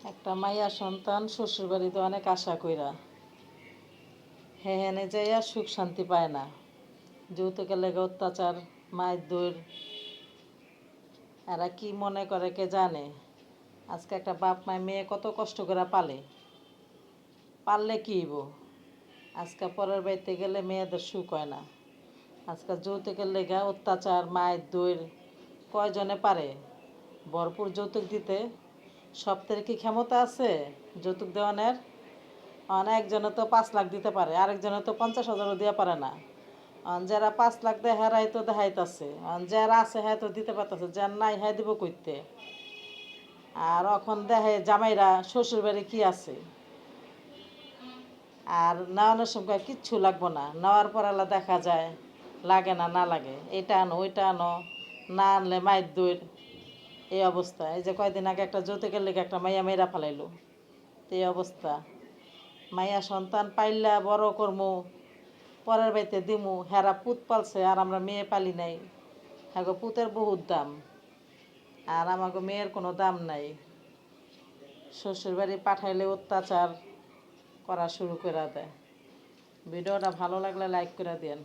একটা মাইয়া সন্তান শ্বশুর বাড়িতে অনেক আশা কইরা হেনে যাইয়া সুখ শান্তি পায় না। যৌতুকের লেগে অত্যাচার, মায়ের দৌড়, এরা কি মনে করে কে জানে। আজকে একটা বাপ মায় মেয়ে কত কষ্ট করে পারলে কি হইব। আজকে পরের বাড়িতে গেলে মেয়েদের সুখ হয় না। আজকে যৌতুকের লেগে অত্যাচার, মায়ের দৌড় কয়জনে পারে ভরপুর যৌতুক দিতে? সপ্তাহে কি ক্ষমতা আছে যৌতুক দেওয়ানের? একজনে তো 5 লাখ দিতে পারে, আরেকজনে তো 50,000ও দেওয়া পারে না। যারা 5 লাখ দেয় হেরাই তো দেখাইতেছে, যারা আছে হ্যাঁ তো দিতে পারতেছে, যার নাই হ্যাঁ দিব কইতে। আর এখন দেখে জামাইরা শ্বশুর বাড়ি কি আছে, আর নেওয়ানোর সময় কিচ্ছু লাগবো না, নেওয়ার পর আলা দেখা যায় লাগে না, না লাগে, এটা আনো ওইটা আনো, না আনলে মায়ের দৌড়। এই অবস্থা। এই যে কয়দিন আগে একটা যৌতুকের লেগে একটা মাইয়া মেয়েরা ফেলাইলো। তো এই অবস্থা। মাইয়া সন্তান পাইলা বড় করমু, পরের বাড়িতে দিমু, হেরা পুত পালছে আর আমরা মেয়ে পালি নাই। হ্যাঁ গো, পুতের বহুত দাম আর আমাকে মেয়ের কোনো দাম নাই। শ্বশুরবাড়ি পাঠাইলে অত্যাচার করা শুরু করে দেয়। ভিডিওটা ভালো লাগলে লাইক করে দেন।